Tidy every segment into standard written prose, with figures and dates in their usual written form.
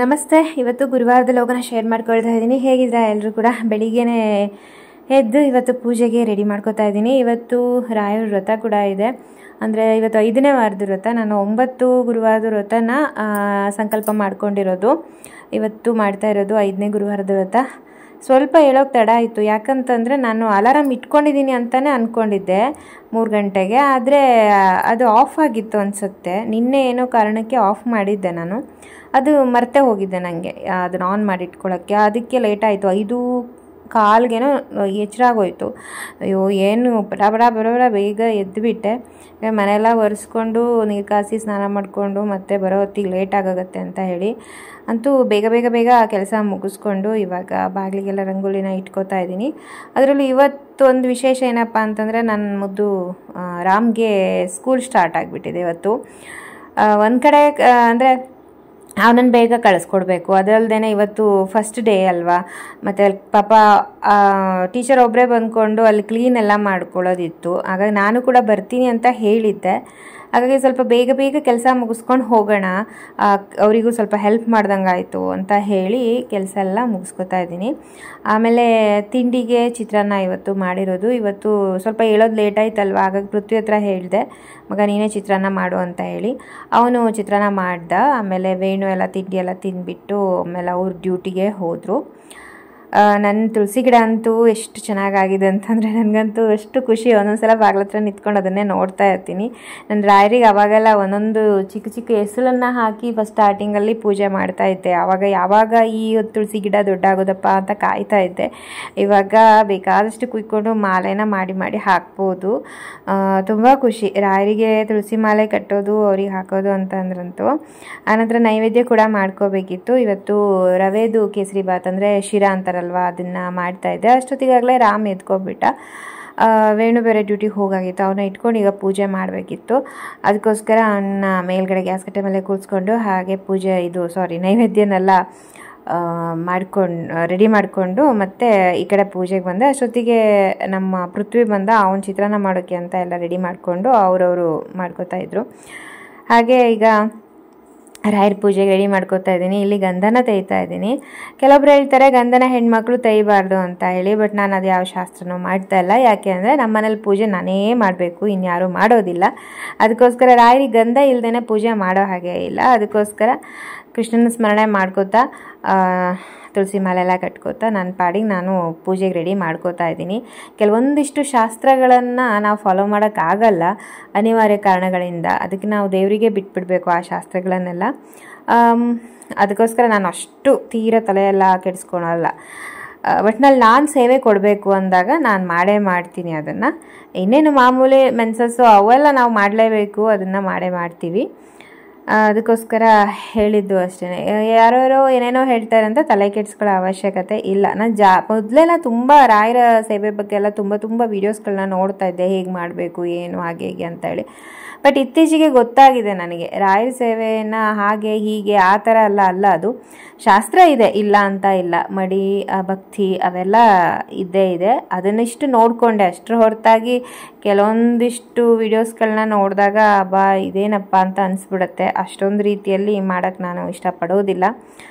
ನಮಸ್ತೆ. ಇವತ್ತು ಗುರುವಾರದ ಲೋಗನ ಶೇರ್ ಮಾಡ್ಕೊಳ್ತಾ ಇದ್ದೀನಿ. ಹೇಗಿದ್ರೆ ಎಲ್ಲರೂ ಕೂಡ ಬೆಳಿಗ್ಗೆನೇ ಎದ್ದು ಇವತ್ತು ಪೂಜೆಗೆ ರೆಡಿ ಮಾಡ್ಕೊತಾ ಇದ್ದೀನಿ. ಇವತ್ತು ರಾಯರ ವ್ರತ ಕೂಡ ಇದೆ. ಅಂದರೆ ಇವತ್ತು 5ನೇ ವಾರದ ವ್ರತ. ನಾನು 9 ಗುರುವಾರದ ವ್ರತನ ಸಂಕಲ್ಪ ಮಾಡ್ಕೊಂಡಿರೋದು. ಇವತ್ತು ಮಾಡ್ತಾ ಇರೋದು 5ನೇ ಗುರುವಾರದ ವ್ರತ. ಸ್ವಲ್ಪ ಹೇಳೋಕೆ ತಡ ಆಯಿತು, ಯಾಕಂತಂದರೆ ನಾನು ಅಲಾರಾಮ್ ಇಟ್ಕೊಂಡಿದ್ದೀನಿ ಅಂತಲೇ ಅಂದ್ಕೊಂಡಿದ್ದೆ 3 ಗಂಟೆಗೆ. ಆದರೆ ಅದು ಆಫ್ ಆಗಿತ್ತು ಅನಿಸುತ್ತೆ. ನಿನ್ನೆ ಏನೋ ಕಾರಣಕ್ಕೆ ಆಫ್ ಮಾಡಿದ್ದೆ ನಾನು, ಅದು ಮರೆತೇ ಹೋಗಿದ್ದೆ ನನಗೆ ಅದನ್ನು ಆನ್ ಮಾಡಿ ಇಟ್ಕೊಳ್ಳೋಕ್ಕೆ. ಅದಕ್ಕೆ ಲೇಟ್ ಆಯಿತು. 5:15ಗೇನೋ ಎಚ್ಚರ ಆಗೋಯ್ತು. ಅಯ್ಯೋ ಏನು ಬಡ ಬೇಗ ಎದ್ದುಬಿಟ್ಟೆ. ಮನೆಯೆಲ್ಲ ಒರೆಸ್ಕೊಂಡು ನೀರು ಕಾಸಿ ಸ್ನಾನ ಮಾಡಿಕೊಂಡು ಮತ್ತೆ ಬರೋ ಹೊತ್ತಿಗೆ ಲೇಟ್ ಆಗೋಗುತ್ತೆ ಅಂತ ಹೇಳಿ ಅಂತೂ ಬೇಗ ಕೆಲಸ ಮುಗಿಸ್ಕೊಂಡು ಇವಾಗ ಬಾಗಿಲಿಗೆಲ್ಲ ರಂಗೋಲಿನ ಇಟ್ಕೋತಾ ಇದ್ದೀನಿ. ಅದರಲ್ಲೂ ಇವತ್ತು ಒಂದು ವಿಶೇಷ ಏನಪ್ಪ ಅಂತಂದರೆ ನನ್ನ ಮುದ್ದು ರಾಮ್ಗೆ ಸ್ಕೂಲ್ ಸ್ಟಾರ್ಟ್ ಆಗಿಬಿಟ್ಟಿದೆ ಇವತ್ತು. ಒಂದು ಕಡೆ ಅಂದರೆ ಅವನನ್ನು ಬೇಗ ಕಳಿಸ್ಕೊಡ್ಬೇಕು, ಅದಲ್ಲದೆ ಇವತ್ತು ಫಸ್ಟ್ ಡೇ ಅಲ್ವಾ. ಮತ್ತು ಅಲ್ಲಿ ಪಾಪ ಟೀಚರ್ ಒಬ್ಬರೇ ಬಂದ್ಕೊಂಡು ಅಲ್ಲಿ ಕ್ಲೀನ್ ಎಲ್ಲ ಮಾಡ್ಕೊಳ್ಳೋದಿತ್ತು. ಹಾಗಾಗಿ ನಾನು ಕೂಡ ಬರ್ತೀನಿ ಅಂತ ಹೇಳಿದ್ದೆ. ಹಾಗಾಗಿ ಸ್ವಲ್ಪ ಬೇಗ ಕೆಲಸ ಮುಗಿಸ್ಕೊಂಡು ಹೋಗೋಣ, ಅವರಿಗೂ ಸ್ವಲ್ಪ ಹೆಲ್ಪ್ ಮಾಡ್ದಂಗೆ ಆಯಿತು ಅಂತ ಹೇಳಿ ಕೆಲಸ ಎಲ್ಲ ಮುಗಿಸ್ಕೊತಾ ಇದ್ದೀನಿ. ಆಮೇಲೆ ತಿಂಡಿಗೆ ಚಿತ್ರಾನ್ನ ಇವತ್ತು ಮಾಡಿರೋದು. ಇವತ್ತು ಸ್ವಲ್ಪ ಹೇಳೋದು ಲೇಟ್ ಆಯ್ತಲ್ವ, ಹಾಗಾಗಿ ಪೃಥ್ವಿ ಹತ್ರ ಹೇಳಿದೆ, ಮಗ ನೀನೇ ಚಿತ್ರಾನ್ನ ಮಾಡು ಅಂತ ಹೇಳಿ. ಅವನು ಚಿತ್ರಾನ್ನ ಮಾಡ್ದ. ಆಮೇಲೆ ವೇಣು ಎಲ್ಲ ತಿಂಡಿ ಎಲ್ಲ ತಿಂದ್ಬಿಟ್ಟು ಆಮೇಲೆ ಅವ್ರ ಡ್ಯೂಟಿಗೆ ಹೋದರು. ನನ್ನ ತುಳಸಿ ಗಿಡ ಅಂತೂ ಎಷ್ಟು ಚೆನ್ನಾಗಾಗಿದೆ ಅಂತಂದರೆ ನನಗಂತೂ ಎಷ್ಟು ಖುಷಿ. ಒಂದೊಂದು ಸಲ ಬಾಗಿಲ ಹತ್ರ ನಿಂತ್ಕೊಂಡು ಅದನ್ನೇ ನೋಡ್ತಾ ಇರ್ತೀನಿ. ನನ್ನ ರಾಯರಿಗೆ ಅವಾಗೆಲ್ಲ ಒಂದೊಂದು ಚಿಕ್ಕ ಹೆಸರನ್ನು ಹಾಕಿ ಫಸ್ಟ್ ಸ್ಟಾರ್ಟಿಂಗಲ್ಲಿ ಪೂಜೆ ಮಾಡ್ತಾಯಿದ್ದೆ. ಯಾವಾಗ ಈ ತುಳಸಿ ಗಿಡ ದೊಡ್ಡಾಗೋದಪ್ಪ ಅಂತ ಕಾಯ್ತಾ ಇದ್ದೆ. ಇವಾಗ ಬೇಕಾದಷ್ಟು ಕುಯ್ಕೊಂಡು ಮಾಲೆನ ಮಾಡಿ ಹಾಕ್ಬೋದು. ತುಂಬ ಖುಷಿ ರಾಯರಿಗೆ ತುಳಸಿ ಮಾಲೆ ಕಟ್ಟೋದು, ಅವ್ರಿಗೆ ಹಾಕೋದು ಅಂತಂದ್ರಂತೂ. ಆನಂತರ ನೈವೇದ್ಯ ಕೂಡ ಮಾಡ್ಕೋಬೇಕಿತ್ತು. ಇವತ್ತು ರವೆದು ಕೇಸರಿ ಬಾತ್ ಅಂದರೆ ಶಿರಾ ಅಂತಾರಲ್ವ, ಅದನ್ನು ಮಾಡ್ತಾಯಿದ್ದೆ. ಅಷ್ಟೊತ್ತಿಗಾಗಲೇ ರಾಮ್ ಎದ್ಕೊಬಿಟ್ಟ. ವೇಣು ಬೇರೆ ಡ್ಯೂಟಿಗೆ ಹೋಗಾಗಿತ್ತು, ಅವನ್ನ ಇಟ್ಕೊಂಡು ಈಗ ಪೂಜೆ ಮಾಡಬೇಕಿತ್ತು. ಅದಕ್ಕೋಸ್ಕರ ಅವನ್ನ ಮೇಲ್ಗಡೆ ಗ್ಯಾಸ್ ಕಟ್ಟೆ ಮೇಲೆ ಕೂರಿಸ್ಕೊಂಡು ಹಾಗೆ ನೈವೇದ್ಯನೆಲ್ಲ ರೆಡಿ ಮಾಡಿಕೊಂಡು ಮತ್ತೆ ಈ ಕಡೆ ಪೂಜೆಗೆ ಬಂದೆ. ಅಷ್ಟೊತ್ತಿಗೆ ನಮ್ಮ ಪೃಥ್ವಿ ಬಂದ. ಅವನ ಚಿತ್ರಾನ್ನ ಮಾಡೋಕ್ಕೆ ಅಂತ ಎಲ್ಲ ರೆಡಿ ಮಾಡಿಕೊಂಡು ಅವರವರು ಮಾಡ್ಕೋತಾ ಇದ್ರು. ಹಾಗೆ ಈಗ ರಾಯರ ಪೂಜೆಗೆ ರೆಡಿ ಮಾಡ್ಕೋತಾ ಇದ್ದೀನಿ. ಇಲ್ಲಿ ಗಂಧನ ತೆಗಿತಾ ಇದ್ದೀನಿ. ಕೆಲವೊಬ್ರು ಹೇಳ್ತಾರೆ ಗಂಧನ ಹೆಣ್ಮಕ್ಳು ತೆಗಿಬಾರ್ದು ಅಂತ ಹೇಳಿ, ಬಟ್ ನಾನು ಅದು ಯಾವ ಶಾಸ್ತ್ರನೂ ಮಾಡ್ತಾ ಇಲ್ಲ. ಯಾಕೆ ಅಂದರೆ ನಮ್ಮ ಮನೇಲಿ ಪೂಜೆ ನಾನೇ ಮಾಡಬೇಕು, ಇನ್ಯಾರೂ ಮಾಡೋದಿಲ್ಲ. ಅದಕ್ಕೋಸ್ಕರ ರಾಯರಿಗೆ ಗಂಧ ಇಲ್ಲದೇ ಪೂಜೆ ಮಾಡೋ ಹಾಗೆ ಇಲ್ಲ. ಅದಕ್ಕೋಸ್ಕರ ಕೃಷ್ಣನ ಸ್ಮರಣೆ ಮಾಡ್ಕೋತಾ ತುಳಸಿ ಮಾಲೆಲ್ಲ ಕಟ್ಕೋತಾ ನನ್ನ ಪಾಡಿಗೆ ನಾನು ಪೂಜೆಗೆ ರೆಡಿ ಮಾಡ್ಕೋತಾ ಇದ್ದೀನಿ. ಕೆಲವೊಂದಿಷ್ಟು ಶಾಸ್ತ್ರಗಳನ್ನು ನಾವು ಫಾಲೋ ಮಾಡೋಕ್ಕಾಗಲ್ಲ ಅನಿವಾರ್ಯ ಕಾರಣಗಳಿಂದ. ಅದಕ್ಕೆ ನಾವು ದೇವರಿಗೆ ಬಿಟ್ಬಿಡಬೇಕು ಆ ಶಾಸ್ತ್ರಗಳನ್ನೆಲ್ಲ. ಅದಕ್ಕೋಸ್ಕರ ನಾನು ಅಷ್ಟು ತೀರ ತಲೆಯೆಲ್ಲ ಕೆಡಿಸ್ಕೊಳಲ್ಲ. ಒಟ್ಟಿನಲ್ಲಿ ನಾನು ಸೇವೆ ಕೊಡಬೇಕು ಅಂದಾಗ ನಾನು ಮಾಡ್ತೀನಿ ಅದನ್ನು. ಇನ್ನೇನು ಮಾಮೂಲಿ ಮೆನ್ಸಸ್ಸು ಅವೆಲ್ಲ ನಾವು ಮಾಡಲೇಬೇಕು, ಅದನ್ನು ಮಾಡ್ತೀವಿ. ಅದಕ್ಕೋಸ್ಕರ ಹೇಳಿದ್ದು ಅಷ್ಟೇ. ಯಾರೋ ಏನೇನೋ ಹೇಳ್ತಾರೆ ಅಂತ ತಲೆ ಕೆಡಿಸ್ಕೊಳ್ಳೋ ಅವಶ್ಯಕತೆ ಇಲ್ಲ. ನಾನು ಮೊದಲೆಲ್ಲ ತುಂಬ ರಾಯರ ಸೇವೆ ಬಗ್ಗೆ ಎಲ್ಲ ತುಂಬ ವೀಡಿಯೋಸ್ಗಳನ್ನ ನೋಡ್ತಾ ಇದ್ದೆ, ಹೇಗೆ ಮಾಡಬೇಕು ಏನು ಹಾಗೆ ಹೀಗೆ ಅಂತ ಹೇಳಿ. ಬಟ್ ಇತ್ತೀಚೆಗೆ ಗೊತ್ತಾಗಿದೆ ನನಗೆ ರಾಯರ ಸೇವೆಯನ್ನು ಹಾಗೆ ಹೀಗೆ ಆ ಥರ ಅಲ್ಲ. ಅದು ಶಾಸ್ತ್ರ ಇದೆ, ಇಲ್ಲ ಅಂತ ಇಲ್ಲ. ಮಡಿ ಭಕ್ತಿ ಅವೆಲ್ಲ ಇದ್ದೇ ಇದೆ. ಅದನ್ನಿಷ್ಟು ನೋಡಿಕೊಂಡೆ ಅಷ್ಟರ ಹೊರತಾಗಿ ಕೆಲವೊಂದಿಷ್ಟು ವೀಡಿಯೋಸ್ಗಳನ್ನ ನೋಡಿದಾಗ ಇದೇನಪ್ಪ ಅಂತ ಅನಿಸ್ಬಿಡುತ್ತೆ. ಅಷ್ಟೊಂದು ರೀತಿಯಲ್ಲಿ ಮಾಡೋಕ್ಕೆ ನಾನು ಇಷ್ಟಪಡೋದಿಲ್ಲ.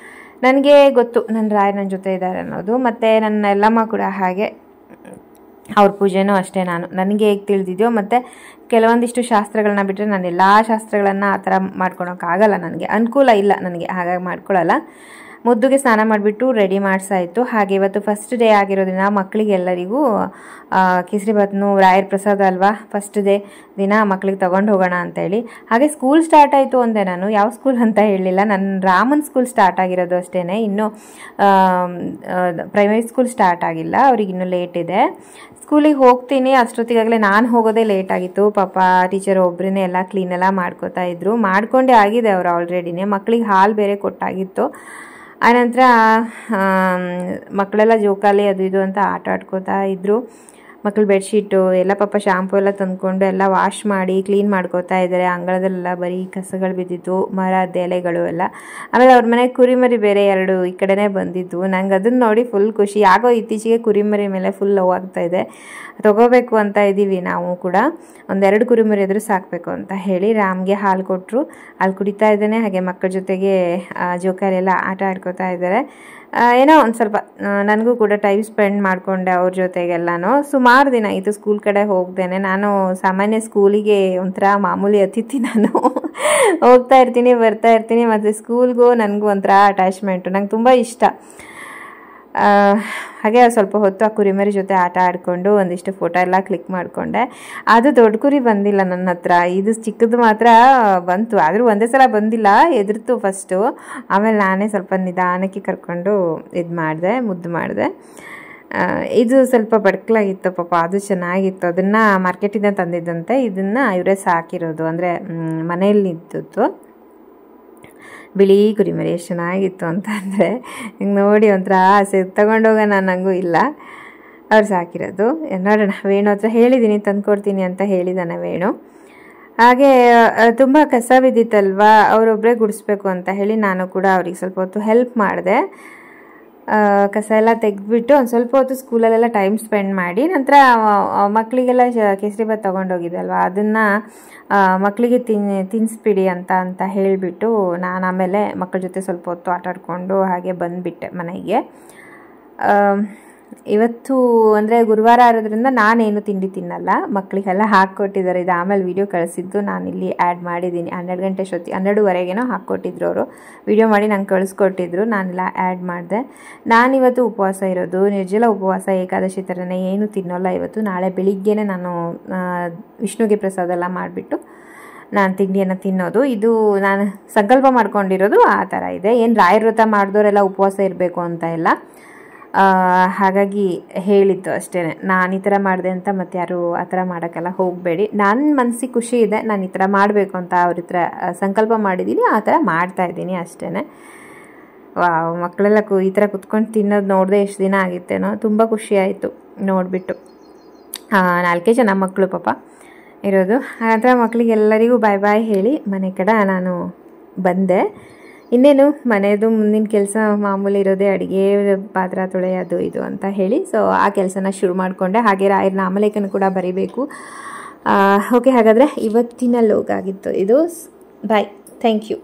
ನನಗೆ ಗೊತ್ತು ನನ್ನ ರಾಯ ನನ್ನ ಜೊತೆ ಇದ್ದಾರೆ ಅನ್ನೋದು. ಮತ್ತು ನನ್ನ ಎಲ್ಲಮ್ಮ ಕೂಡ ಹಾಗೆ, ಅವ್ರ ಪೂಜೆನೂ ಅಷ್ಟೇ. ನನಗೆ ಹೇಗೆ ತಿಳಿದಿದೆಯೋ ಮತ್ತು ಕೆಲವೊಂದಿಷ್ಟು ಶಾಸ್ತ್ರಗಳನ್ನ ಬಿಟ್ಟರೆ ನಾನು ಎಲ್ಲ ಶಾಸ್ತ್ರಗಳನ್ನು ಆ ಥರ ಮಾಡ್ಕೊಳೋಕ್ಕಾಗಲ್ಲ. ನನಗೆ ಅನುಕೂಲ ಇಲ್ಲ, ನನಗೆ ಹಾಗಾಗಿ ಮಾಡ್ಕೊಳ್ಳಲ್ಲ. ಮುದ್ದುಗೆ ಸ್ನಾನ ಮಾಡಿಬಿಟ್ಟು ರೆಡಿ ಮಾಡಿಸಾಯಿತು. ಹಾಗೆ ಇವತ್ತು ಫಸ್ಟ್ ಡೇ ಆಗಿರೋದ್ರಿಂದ ಮಕ್ಕಳಿಗೆಲ್ಲರಿಗೂ ಕೇಸರಿ ಬಾತ್ನು ರಾಯರ ಪ್ರಸಾದ ಅಲ್ವಾ, ಫಸ್ಟ್ ಡೇ ದಿನ ಮಕ್ಕಳಿಗೆ ತೊಗೊಂಡು ಹೋಗೋಣ ಅಂತೇಳಿ. ಹಾಗೆ ಸ್ಕೂಲ್ ಸ್ಟಾರ್ಟ್ ಆಯಿತು ಅಂದೆ ನಾನು. ಯಾವ ಸ್ಕೂಲ್ ಅಂತ ಹೇಳಲಿಲ್ಲ, ನನ್ನ ರಾಮನ್ ಸ್ಕೂಲ್ ಸ್ಟಾರ್ಟ್ ಆಗಿರೋದು ಅಷ್ಟೇ. ಇನ್ನೂ ಪ್ರೈಮರಿ ಸ್ಕೂಲ್ ಸ್ಟಾರ್ಟ್ ಆಗಿಲ್ಲ, ಅವ್ರಿಗೆ ಇನ್ನೂ ಲೇಟ್ ಇದೆ. ಸ್ಕೂಲಿಗೆ ಹೋಗ್ತೀನಿ ಅಷ್ಟೊತ್ತಿಗಾಗಲೇ ನಾನು ಹೋಗೋದೇ ಲೇಟ್ ಆಗಿತ್ತು. ಪಾಪ ಟೀಚರ್ ಒಬ್ಬರೇ ಎಲ್ಲ ಕ್ಲೀನೆಲ್ಲ ಮಾಡ್ಕೋತಾ ಇದ್ರು. ಮಾಡ್ಕೊಂಡೇ ಆಗಿದೆ ಅವರು ಆಲ್ರೆಡಿನೇ. ಮಕ್ಕಳಿಗೆ ಹಾಲು ಬೇರೆ ಕೊಟ್ಟಾಗಿತ್ತು. ಆನಂತರ ಮಕ್ಕಳೆಲ್ಲ ಜೋಕಾಲಿ ಅದು ಇದು ಅಂತ ಆಟ ಆಡ್ಕೋತಾ ಇದ್ದರು. ಮಕ್ಕಳು ಬೆಡ್ಶೀಟು ಎಲ್ಲ ಪಾಪ ಶಾಂಪು ಎಲ್ಲ ತಂದ್ಕೊಂಡು ಎಲ್ಲ ವಾಶ್ ಮಾಡಿ ಕ್ಲೀನ್ ಮಾಡ್ಕೋತಾ ಇದ್ದಾರೆ. ಅಂಗಳದಲ್ಲೆಲ್ಲ ಬರೀ ಕಸಗಳು ಬಿದ್ದಿದ್ದು, ಮರದ ಎಲೆಗಳು ಎಲ್ಲ. ಆಮೇಲೆ ಅವ್ರ ಮನೆಗೆ ಕುರಿಮರಿ ಬೇರೆ 2 ಈ ಕಡೆನೇ ಬಂದಿದ್ದು. ನಂಗೆ ಅದನ್ನ ನೋಡಿ ಫುಲ್ ಖುಷಿ. ಯಾಕೋ ಇತ್ತೀಚೆಗೆ ಕುರಿಮರಿ ಮೇಲೆ ಫುಲ್ ಲವ್ ಆಗ್ತಾ ಇದೆ. ತಗೋಬೇಕು ಅಂತ ಇದ್ದೀವಿ ನಾವು ಕೂಡ. 1-2 ಕುರಿಮರಿ ಎದುರು ಸಾಕಬೇಕು ಅಂತ ಹೇಳಿ ರಾಮ್ಗೆ ಹಾಲು ಕೊಟ್ಟರು. ಹಾಲು ಕುಡಿತಾ ಇದ್ದಾನೆ. ಹಾಗೆ ಮಕ್ಕಳ ಜೊತೆಗೆ ಜೋಕಾಲೆಲ್ಲ ಆಟ ಆಡ್ಕೋತಾ ಇದ್ದಾರೆ. ಏನೋ ಒಂದು ಸ್ವಲ್ಪ ನನಗೂ ಕೂಡ ಟೈಮ್ ಸ್ಪೆಂಡ್ ಮಾಡಿಕೊಂಡೆ ಅವ್ರ ಜೊತೆಗೆಲ್ಲನೂ. ಸುಮಾರು ದಿನ ಇದು ಸ್ಕೂಲ್ ಕಡೆ ಹೋಗ್ದೇನೆ. ನಾನು ಸಾಮಾನ್ಯ ಸ್ಕೂಲಿಗೆ ಒಂಥರ ಮಾಮೂಲಿ ಅತಿಥಿ. ನಾನು ಹೋಗ್ತಾ ಇರ್ತೀನಿ, ಬರ್ತಾ ಇರ್ತೀನಿ. ಮತ್ತು ಸ್ಕೂಲ್ಗೂ ನನಗೂ ಒಂಥರ ಅಟ್ಯಾಚ್ಮೆಂಟು. ನಂಗೆ ತುಂಬ ಇಷ್ಟ. ಹಾಗೆ ಸ್ವಲ್ಪ ಹೊತ್ತು ಆ ಕುರಿಮರಿ ಜೊತೆ ಆಟ ಆಡಿಕೊಂಡು ಒಂದಿಷ್ಟು ಫೋಟೋ ಎಲ್ಲ ಕ್ಲಿಕ್ ಮಾಡಿಕೊಂಡೆ. ಅದು ದೊಡ್ಡ ಕುರಿ ಬಂದಿಲ್ಲ ನನ್ನ ಹತ್ರ. ಇದು ಚಿಕ್ಕದು ಮಾತ್ರ ಬಂತು. ಆದರೂ ಒಂದೇ ಸಲ ಬಂದಿಲ್ಲ, ಎದುರ್ತು ಫಸ್ಟು. ಆಮೇಲೆ ನಾನೇ ಸ್ವಲ್ಪ ನಿಧಾನಕ್ಕೆ ಕರ್ಕೊಂಡು ಇದು ಮಾಡಿದೆ, ಮುದ್ದು ಮಾಡಿದೆ. ಇದು ಸ್ವಲ್ಪ ಬಡ್ಕಲಾಗಿತ್ತು ಪಾಪ, ಅದು ಚೆನ್ನಾಗಿತ್ತು. ಅದನ್ನು ಮಾರ್ಕೆಟಿಂದ ತಂದಿದ್ದಂತೆ. ಇದನ್ನು ಇವರೇ ಸಾಕಿರೋದು, ಅಂದರೆ ಮನೆಯಲ್ಲಿ ಇದ್ದದ್ದು ಬಿಳಿ ಕುರಿಮರಿ. ಎಷ್ಟು ಚೆನ್ನಾಗಿತ್ತು ಅಂತ ಅಂದರೆ ಹಿಂಗೆ ನೋಡಿ ಒಂಥರ ಆಸೆ, ತಗೊಂಡೋಗೋಣ ನನಗೂ ಇಲ್ಲ. ಅವ್ರು ಸಾಕಿರೋದು. ನೋಡೋಣ, ವೇಣು ಹತ್ರ ಹೇಳಿದ್ದೀನಿ ತಂದುಕೊಡ್ತೀನಿ ಅಂತ ಹೇಳಿದ್ದಾನೆ ವೇಣು. ಹಾಗೆ ತುಂಬ ಕಸ ಬಿದ್ದಿತ್ತಲ್ವ, ಅವರೊಬ್ಬರೇ ಗುಡಿಸ್ಬೇಕು ಅಂತ ಹೇಳಿ ನಾನು ಕೂಡ ಅವ್ರಿಗೆ ಸ್ವಲ್ಪ ಹೊತ್ತು ಹೆಲ್ಪ್ ಮಾಡಿದೆ. ಕಸ ಎಲ್ಲ ತೆಗೆದ್ಬಿಟ್ಟು ಒಂದು ಸ್ವಲ್ಪ ಹೊತ್ತು ಸ್ಕೂಲಲ್ಲೆಲ್ಲ ಟೈಮ್ ಸ್ಪೆಂಡ್ ಮಾಡಿ ನಂತರ ಮಕ್ಕಳಿಗೆಲ್ಲ ಕೇಸರಿಬಾತ್ ತೊಗೊಂಡೋಗಿದ್ದೆ ಅಲ್ವಾ, ಅದನ್ನು ಮಕ್ಕಳಿಗೆ ತಿನ್ನಿಸ್ಬಿಡಿ ಅಂತ ಹೇಳಿಬಿಟ್ಟು ನಾನು ಆಮೇಲೆ ಮಕ್ಕಳ ಜೊತೆ ಸ್ವಲ್ಪ ಹೊತ್ತು ಆಟ ಆಡಿಕೊಂಡು ಹಾಗೆ ಬಂದುಬಿಟ್ಟೆ ಮನೆಗೆ. ಇವತ್ತು ಅಂದರೆ ಗುರುವಾರ ಇರೋದ್ರಿಂದ ನಾನೇನು ತಿಂಡಿ ತಿನ್ನಲ್ಲ, ಮಕ್ಕಳಿಗೆಲ್ಲ ಹಾಕ್ಕೊಟ್ಟಿದ್ದಾರೆ. ಇದು ಆಮೇಲೆ ವಿಡಿಯೋ ಕಳಿಸಿದ್ದು ನಾನಿಲ್ಲಿ ಆ್ಯಡ್ ಮಾಡಿದ್ದೀನಿ. 12 ಗಂಟೆ 12:30ಗೇನೋ ಹಾಕ್ಕೊಟ್ಟಿದ್ರು ಅವರು. ವಿಡಿಯೋ ಮಾಡಿ ನಂಗೆ ಕಳಿಸ್ಕೊಟ್ಟಿದ್ರು, ನಾನೆಲ್ಲ ಆ್ಯಡ್ ಮಾಡಿದೆ. ನಾನಿವತ್ತು ಉಪವಾಸ ಇರೋದು, ನಿರ್ಜಲ ಉಪವಾಸ, ಏಕಾದಶಿ ಥರನೇ ಏನು ತಿನ್ನೋಲ್ಲ ಇವತ್ತು. ನಾಳೆ ಬೆಳಿಗ್ಗೆನೇ ನಾನು ವಿಷ್ಣುಗೆ ಪ್ರಸಾದ ಎಲ್ಲ ಮಾಡಿಬಿಟ್ಟು ನಾನು ತಿಂಡಿಯನ್ನು ತಿನ್ನೋದು. ಇದು ನಾನು ಸಂಕಲ್ಪ ಮಾಡ್ಕೊಂಡಿರೋದು ಆ ಥರ ಇದೆ. ಏನು ರಾಯರ ವ್ರತ ಮಾಡಿದವರೆಲ್ಲ ಉಪವಾಸ ಇರಬೇಕು ಅಂತ ಇಲ್ಲ, ಹಾಗಾಗಿ ಹೇಳಿದ್ದು ಅಷ್ಟೇ. ನಾನು ಈ ಥರ ಮಾಡಿದೆ ಅಂತ ಮತ್ತು ಯಾರು ಆ ಥರ ಮಾಡೋಕ್ಕೆಲ್ಲ ಹೋಗಬೇಡಿ. ನನ್ನ ಮನಸ್ಸಿಗೆ ಖುಷಿ ಇದೆ, ನಾನು ಈ ಥರ ಮಾಡಬೇಕು ಅಂತ ಅವ್ರ ಹತ್ರ ಸಂಕಲ್ಪ ಮಾಡಿದ್ದೀನಿ, ಆ ಥರ ಮಾಡ್ತಾಯಿದ್ದೀನಿ ಅಷ್ಟೇ. ಮಕ್ಕಳೆಲ್ಲ ಈ ಥರ ಕುತ್ಕೊಂಡು ತಿನ್ನೋದು ನೋಡಿದೆ ಎಷ್ಟು ದಿನ ಆಗಿತ್ತೇನೋ, ತುಂಬ ಖುಷಿ ಆಯಿತು ನೋಡಿಬಿಟ್ಟು. 4 ಜನ ಮಕ್ಕಳು ಪಾಪ ಇರೋದು. ಆ ಥರ ಮಕ್ಕಳಿಗೆಲ್ಲರಿಗೂ ಬಾಯ್ ಬಾಯ್ ಹೇಳಿ ಮನೆ ಕಡೆ ನಾನು ಬಂದೆ. ಇನ್ನೇನು ಮನೆಯದು ಮುಂದಿನ ಕೆಲಸ ಮಾಮೂಲಿ ಇರೋದೇ, ಅಡುಗೆ ಪಾತ್ರೆ ತೊಳೆಯೋದು ಇದು ಅಂತ ಹೇಳಿ. ಸೊ ಆ ಕೆಲಸನ ಶುರು ಮಾಡಿಕೊಂಡೆ. ಹಾಗೆ ರಾಯರ ನಾಮಲೇಖನ ಕೂಡ ಬರೀಬೇಕು. ಓಕೆ, ಹಾಗಾದರೆ ಇವತ್ತಿನ ಲೋಗ್ ಆಗಿತ್ತು ಇದು. ಬಾಯ್, ಥ್ಯಾಂಕ್ ಯು.